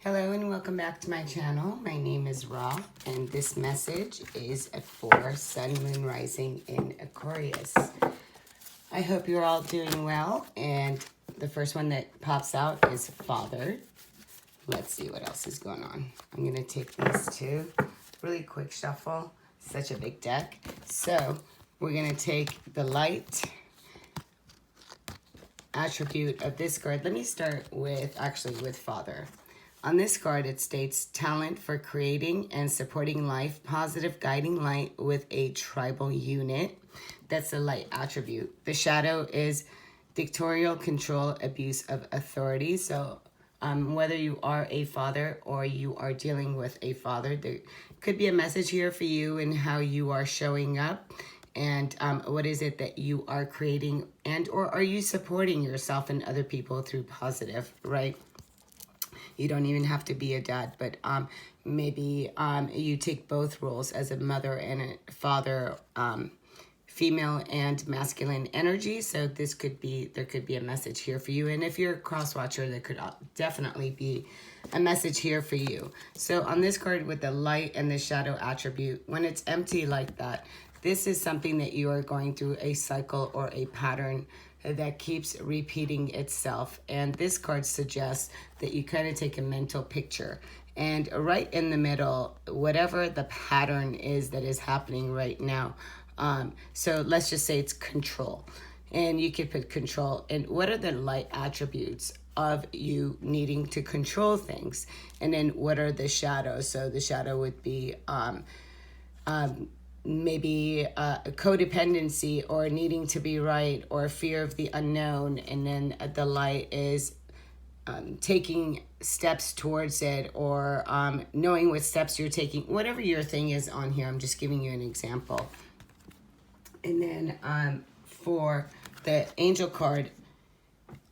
Hello and welcome back to my channel. My name is Ra and this message is for Sun, Moon, Rising in Aquarius. I hope you're all doing well, and the first one that pops out is Father. Let's see what else is going on. I'm going to take these two. Really quick shuffle. Such a big deck. So we're going to take the light attribute of this card. Let me start with Father. On this card, it states talent for creating and supporting life, positive guiding light with a tribal unit. That's the light attribute. The shadow is dictatorial control, abuse of authority. So whether you are a father or you are dealing with a father, there could be a message here for you and how you are showing up. And what is it that you are creating, and or are you supporting yourself and other people through positive, right? You don't even have to be a dad, but maybe you take both roles as a mother and a father, female and masculine energy. So there could be a message here for you. And if you're a cross watcher, there could definitely be a message here for you. So on this card with the light and the shadow attribute, when it's empty like that, this is something that you are going through a cycle or a pattern that keeps repeating itself. And this card suggests that you kind of take a mental picture. And right in the middle, whatever the pattern is that is happening right now. So let's just say it's control. And you could put control. And what are the light attributes of you needing to control things? And then what are the shadows? So the shadow would be maybe codependency or needing to be right or fear of the unknown. And then the light is taking steps towards it, or knowing what steps you're taking. Whatever your thing is on here, I'm just giving you an example. And then for the angel card,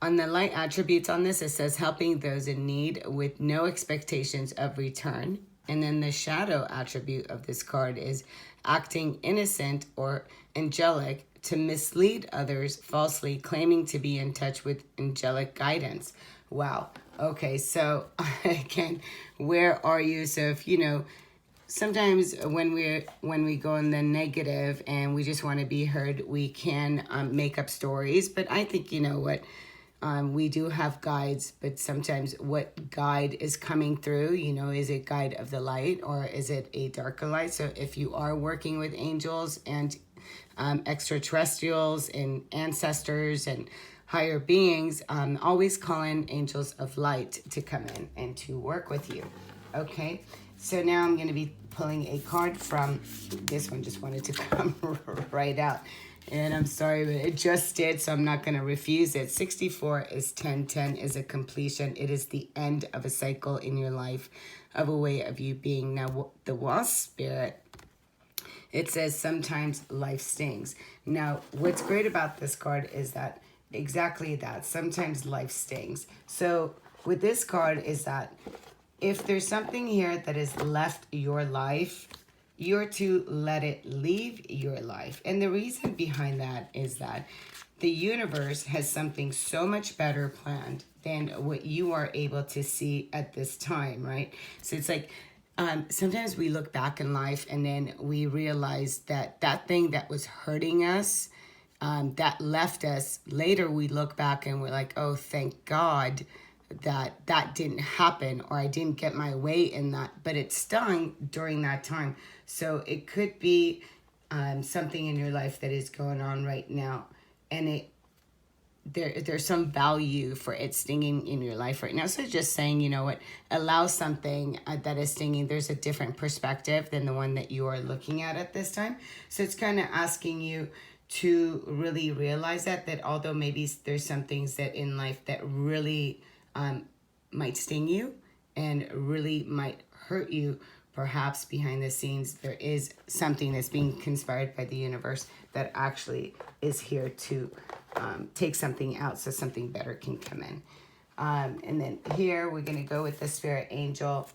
on the light attributes on this, it says helping those in need with no expectations of return. And then the shadow attribute of this card is acting innocent or angelic to mislead others, falsely claiming to be in touch with angelic guidance. Wow. Okay, so again, where are you? So if sometimes when we go in the negative and we just want to be heard, we can make up stories. But I think we do have guides, but sometimes what guide is coming through, is it guide of the light or is it a darker light? So if you are working with angels and extraterrestrials and ancestors and higher beings, always call in angels of light to come in and to work with you. Okay, so now I'm going to be pulling a card from this one. Just wanted to come right out. And I'm sorry, but it just did, so I'm not going to refuse it. 64 is 10. 10 is a completion. It is the end of a cycle in your life, of a way of you being. Now, the wasp spirit, it says sometimes life stings. Now, what's great about this card is that exactly that. Sometimes life stings. So with this card is that if there's something here that has left your life, you're to let it leave your life. And the reason behind that is that the universe has something so much better planned than what you are able to see at this time, right? So it's like sometimes we look back in life and then we realize that that thing that was hurting us, that left us, later we look back and we're like, oh, thank God that didn't happen, or I didn't get my way in that, but it stung during that time. So it could be something in your life that is going on right now, and there's some value for it stinging in your life right now. So just saying, allow something that is stinging. There's a different perspective than the one that you are looking at this time. So it's kind of asking you to really realize that although maybe there's some things that in life that really might sting you and really might hurt you, perhaps behind the scenes there is something that's being conspired by the universe that actually is here to take something out so something better can come in. And then here we're going to go with the Spirit Angel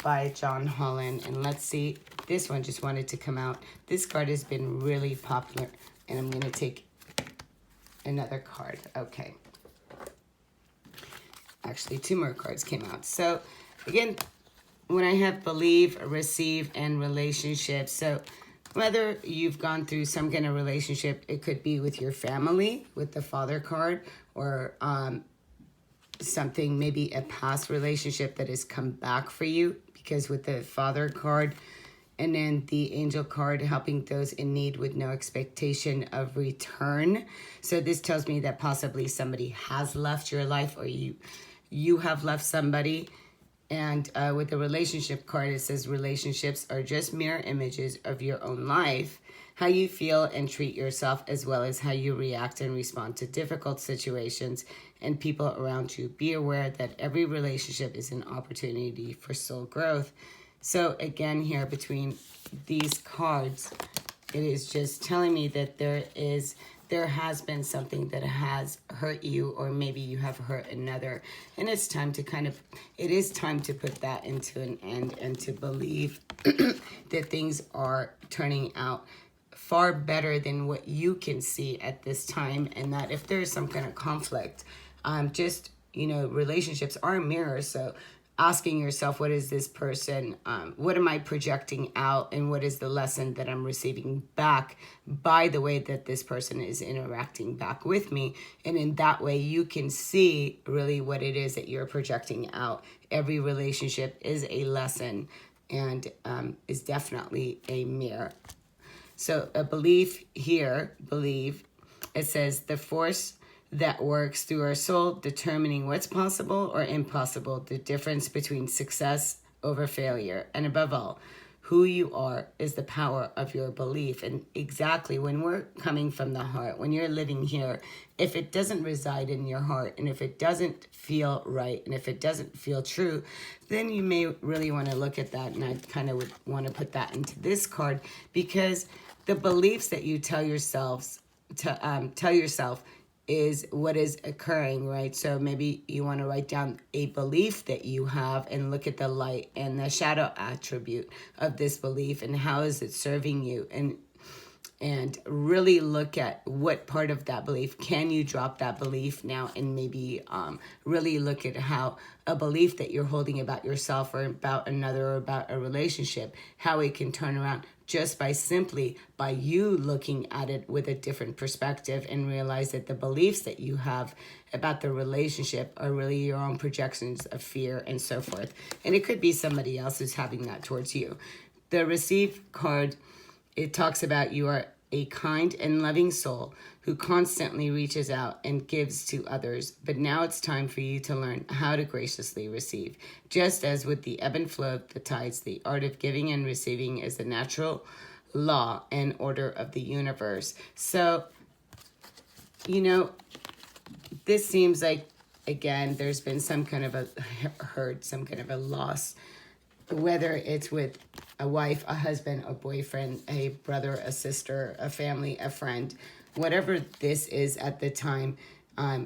by John Holland. And let's see, this one just wanted to come out. This card has been really popular, and I'm going to take another card. Okay. Actually, two more cards came out. So again, when I have believe, receive, and relationships. So whether you've gone through some kind of relationship, it could be with your family, with the Father card, or something, maybe a past relationship that has come back for you, because with the Father card and then the Angel card, helping those in need with no expectation of return. So this tells me that possibly somebody has left your life, or you have left somebody. And with the relationship card, it says relationships are just mirror images of your own life, how you feel and treat yourself, as well as how you react and respond to difficult situations and people around you. Be aware that every relationship is an opportunity for soul growth. So again, here between these cards, it is just telling me that there has been something that has hurt you, or maybe you have hurt another, and it's time to it is time to put that into an end, and to believe that things are turning out far better than what you can see at this time. And that if there's some kind of conflict, relationships are mirrors. So asking yourself, what is this person, what am I projecting out, and what is the lesson that I'm receiving back by the way that this person is interacting back with me. And in that way, you can see really what it is that you're projecting out. Every relationship is a lesson, and is definitely a mirror. So a belief here, it says the force that works through our soul, determining what's possible or impossible, the difference between success over failure, and above all, who you are is the power of your belief. And exactly, when we're coming from the heart, when you're living here, if it doesn't reside in your heart, and if it doesn't feel right, and if it doesn't feel true, then you may really want to look at that. And I kind of would want to put that into this card, because the beliefs that you tell yourself is what is occurring, right? So maybe you want to write down a belief that you have and look at the light and the shadow attribute of this belief, and how is it serving you, and really look at what part of that belief can you drop that belief now, and maybe really look at how a belief that you're holding about yourself, or about another, or about a relationship, how it can turn around just by you looking at it with a different perspective, and realize that the beliefs that you have about the relationship are really your own projections of fear and so forth. And it could be somebody else who's having that towards you. The receive card, it talks about you are a kind and loving soul who constantly reaches out and gives to others. But now it's time for you to learn how to graciously receive. Just as with the ebb and flow of the tides, the art of giving and receiving is the natural law and order of the universe. So, this seems like, again, there's been some kind of a hurt, some kind of a loss, whether it's with a wife, a husband, a boyfriend, a brother, a sister, a family, a friend, whatever this is at the time,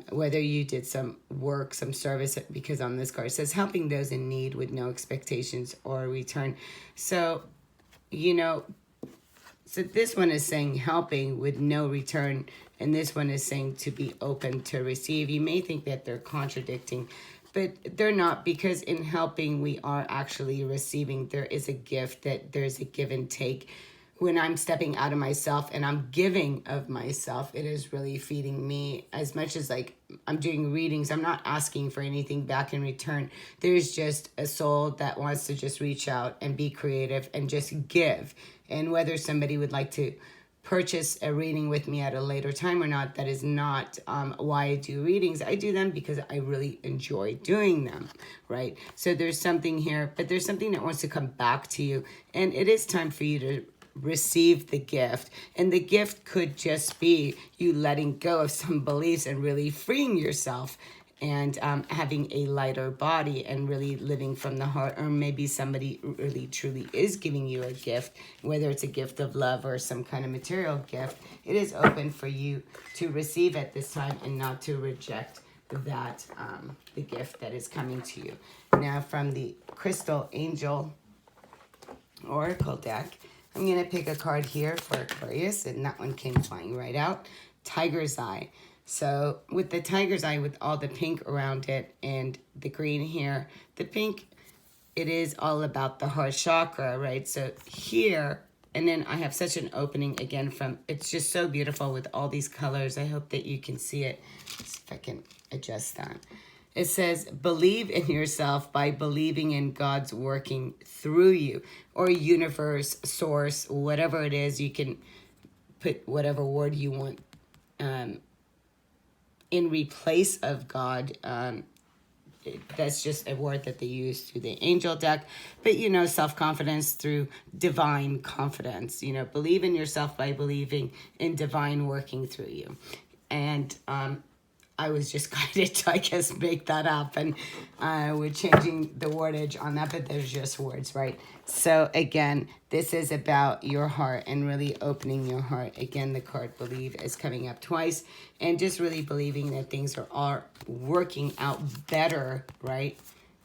whether you did some work, some service, because on this card it says helping those in need with no expectations or return. So, so this one is saying helping with no return, and this one is saying to be open to receive. You may think that they're contradicting, but they're not, because in helping, we are actually receiving. There is a gift, that there's a give and take. When I'm stepping out of myself and I'm giving of myself, it is really feeding me. As much as I'm doing readings, I'm not asking for anything back in return. There's just a soul that wants to just reach out and be creative and just give. And whether somebody would like to purchase a reading with me at a later time or not, that is not why I do readings. I do them because I really enjoy doing them, right? So there's something here, but there's something that wants to come back to you, and it is time for you to receive the gift. And the gift could just be you letting go of some beliefs and really freeing yourself, and having a lighter body and really living from the heart. Or maybe somebody really truly is giving you a gift, whether it's a gift of love or some kind of material gift. It is open for you to receive at this time, and not to reject that the gift that is coming to you. Now, from the Crystal Angel Oracle deck, I'm going to pick a card here for Aquarius, and that one came flying right out. Tiger's Eye. So with the tiger's eye, with all the pink around it and the green here, the pink it is all about the heart chakra, right? So here, and then I have such an opening again from, it's just so beautiful with all these colors. I hope that you can see it. Let's see if I can adjust that. It says, believe in yourself by believing in God's working through you, or universe, source, whatever it is. You can put whatever word you want in replace of God. That's just a word that they use through the angel deck. But, you know, self-confidence through divine confidence. You know, believe in yourself by believing in divine working through you. And I was just guided to, I guess, make that up. And we're changing the wordage on that, but there's just words, right? So, again, this is about your heart and really opening your heart. Again, the card believe is coming up twice. And just really believing that things are working out better, right,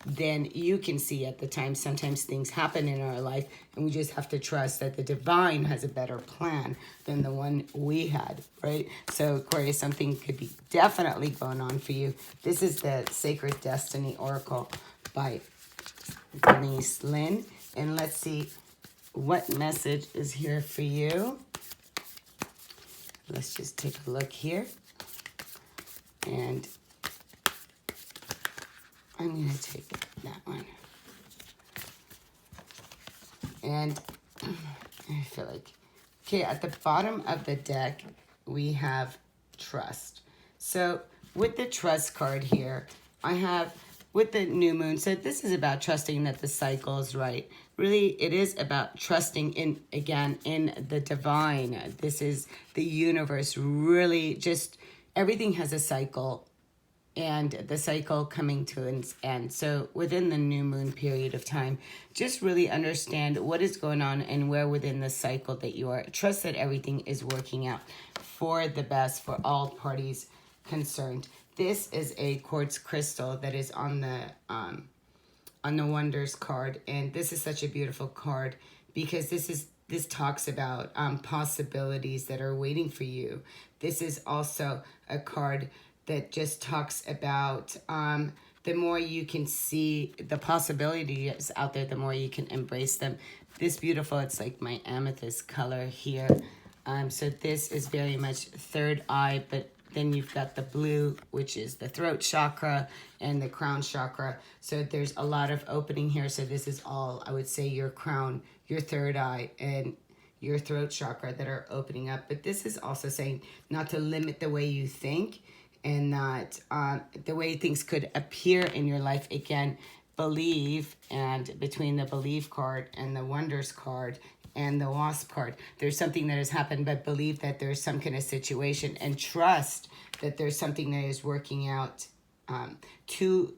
than you can see at the time. Sometimes things happen in our life, and we just have to trust that the divine has a better plan than the one we had, right? So, Aquarius, something could be definitely going on for you. This is the Sacred Destiny Oracle by Denise Lynn. And let's see what message is here for you. Let's just take a look here. And I'm going to take that one. And I feel like, okay, at the bottom of the deck, we have trust. So with the trust card here, I have with the new moon. So this is about trusting that the cycle is right. Really, it is about trusting in, again, in the divine. This is the universe. Really, just everything has a cycle, and the cycle coming to an end. So within the new moon period of time, just really understand what is going on and where within the cycle that you are. Trust that everything is working out for the best for all parties concerned. This is a quartz crystal that is on the Wonders card, and this is such a beautiful card because this talks about possibilities that are waiting for you. This is also a card that just talks about the more you can see the possibilities out there, the more you can embrace them. This beautiful, it's like my amethyst color here. So this is very much third eye, but then you've got the blue, which is the throat chakra and the crown chakra. So there's a lot of opening here. So this is all, I would say, your crown, your third eye, and your throat chakra that are opening up. But this is also saying not to limit the way you think, and that the way things could appear in your life. Again, believe, and between the believe card and the wonders card and the wasp card, there's something that has happened, but believe that there's some kind of situation, and trust that there's something that is working out to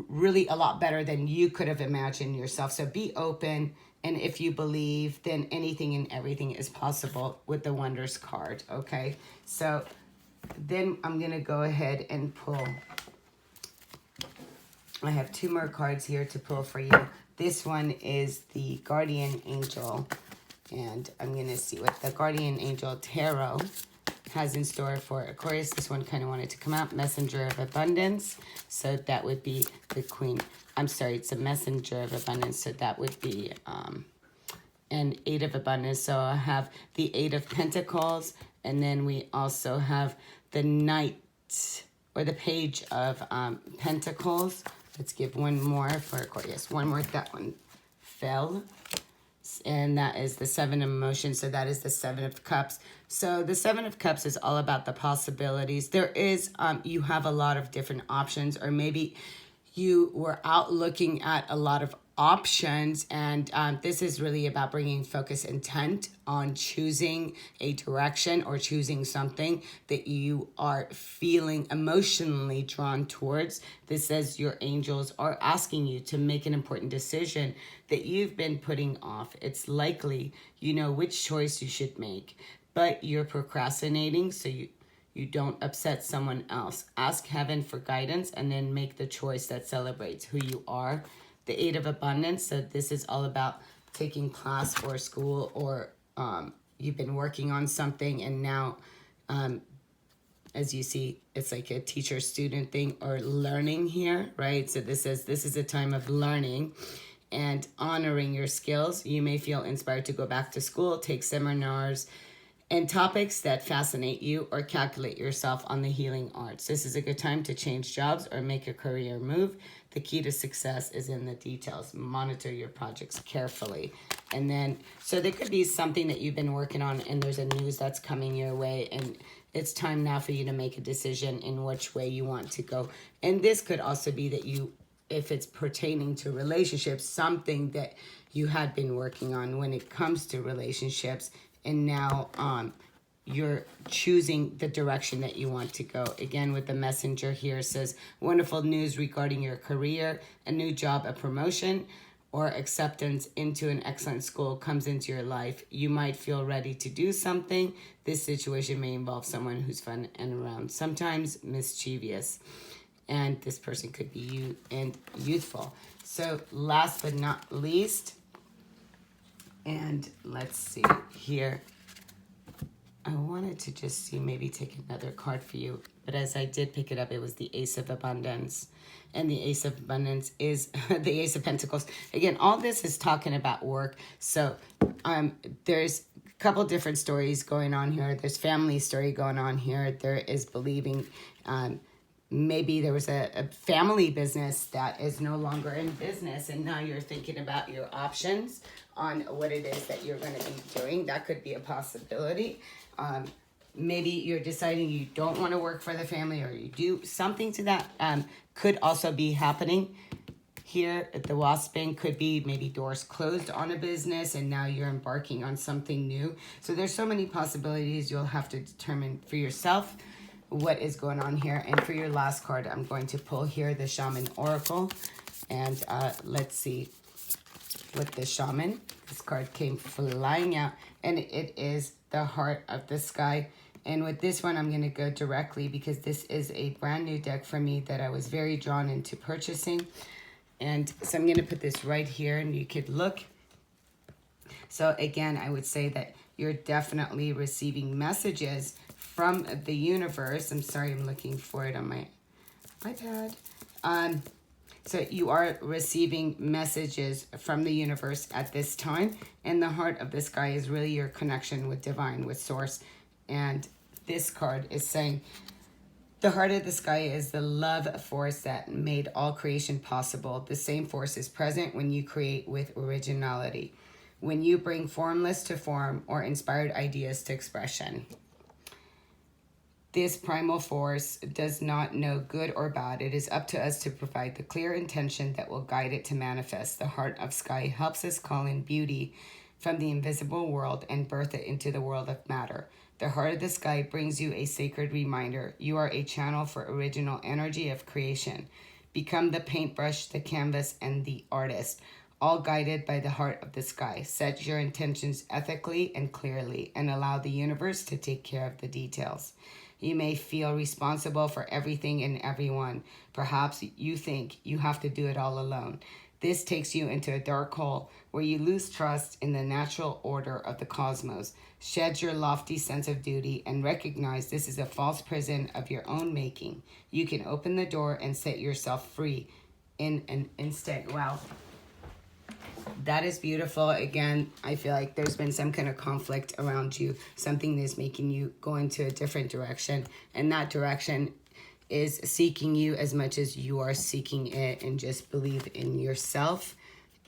really a lot better than you could have imagined yourself. So be open, and if you believe, then anything and everything is possible with the wonders card, okay? So then I'm going to go ahead and pull. I have two more cards here to pull for you. This one is the Guardian Angel, and I'm going to see what the Guardian Angel Tarot has in store for Aquarius. This one kind of wanted to come out. Messenger of Abundance. So that would be the Queen. I'm sorry, it's a Messenger of Abundance. So that would be an Eight of Abundance. So I have the Eight of Pentacles, and then we also have the Knight, or the Page of Pentacles. Let's give one more for Aquarius. One more. That one fell. And that is the Seven of Emotions. So that is the Seven of Cups. So the Seven of Cups is all about the possibilities. There is, you have a lot of different options, or maybe you were out looking at a lot of options, and this is really about bringing focus, intent on choosing a direction or choosing something that you are feeling emotionally drawn towards. This says your angels are asking you to make an important decision that you've been putting off. It's likely you know which choice you should make, but you're procrastinating so you don't upset someone else. Ask heaven for guidance, and then make the choice that celebrates who you are. The Eight of Abundance, so this is all about taking class or school, or you've been working on something, and now as you see, it's like a teacher-student thing or learning here, right? So this is a time of learning and honoring your skills. You may feel inspired to go back to school, take seminars, and topics that fascinate you, or calculate yourself on the healing arts. This is a good time to change jobs or make a career move. The key to success is in the details. Monitor your projects carefully. And then, so there could be something that you've been working on and there's a news that's coming your way, and it's time now for you to make a decision in which way you want to go. And this could also be that you, if it's pertaining to relationships, something that you had been working on when it comes to relationships, and now you're choosing the direction that you want to go. Again, with the messenger here, says wonderful news regarding your career, a new job, a promotion, or acceptance into an excellent school comes into your life. You might feel ready to do something. This situation may involve someone who's fun and around, sometimes mischievous. And this person could be you and youthful. So last but not least, and let's see here. I wanted to just see, maybe take another card for you. But as I did pick it up, it was the Ace of Abundance. And the Ace of Abundance is the Ace of Pentacles. Again, all this is talking about work. So there's a couple different stories going on here. There's family story going on here. There is believing maybe there was a family business that is no longer in business, and now you're thinking about your options on what it is that you're going to be doing. That could be a possibility. Maybe you're deciding you don't want to work for the family, or you do something to that. Could also be happening here at the Waspin. Could be maybe doors closed on a business and now you're embarking on something new. So there's so many possibilities. You'll have to determine for yourself what is going on here. And for your last card, I'm going to pull here the Shaman Oracle. And let's see what the Shaman, this card came flying out. And it is the Heart of the Sky. And with this one, I'm going to go directly because this is a brand new deck for me that I was very drawn into purchasing. And so I'm going to put this right here and you could look. So again, I would say that you're definitely receiving messages from the universe. I'm sorry, I'm looking for it on my iPad. So you are receiving messages from the universe at this time. And the Heart of the Sky is really your connection with divine, with source. And this card is saying, the heart of the sky is the love force that made all creation possible. The same force is present when you create with originality, when you bring formless to form or inspired ideas to expression. This primal force does not know good or bad. It is up to us to provide the clear intention that will guide it to manifest. The Heart of Sky helps us call in beauty from the invisible world and birth it into the world of matter. The Heart of the Sky brings you a sacred reminder. You are a channel for original energy of creation. Become the paintbrush, the canvas, and the artist, all guided by the Heart of the Sky. Set your intentions ethically and clearly, and allow the universe to take care of the details. You may feel responsible for everything and everyone. Perhaps you think you have to do it all alone. This takes you into a dark hole where you lose trust in the natural order of the cosmos. Shed your lofty sense of duty and recognize this is a false prison of your own making. You can open the door and set yourself free in an instant. Wow. That is beautiful. Again, I feel like there's been some kind of conflict around you. Something is making you go into a different direction. And that direction is seeking you as much as you are seeking it. And just believe in yourself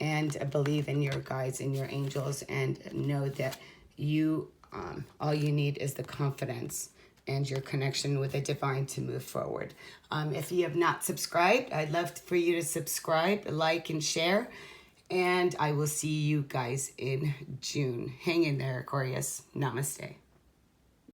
and believe in your guides and your angels. And know that you, all you need is the confidence and your connection with the divine to move forward. If you have not subscribed, I'd love for you to subscribe, like, and share. And I will see you guys in June. Hang in there, Aquarius. Namaste.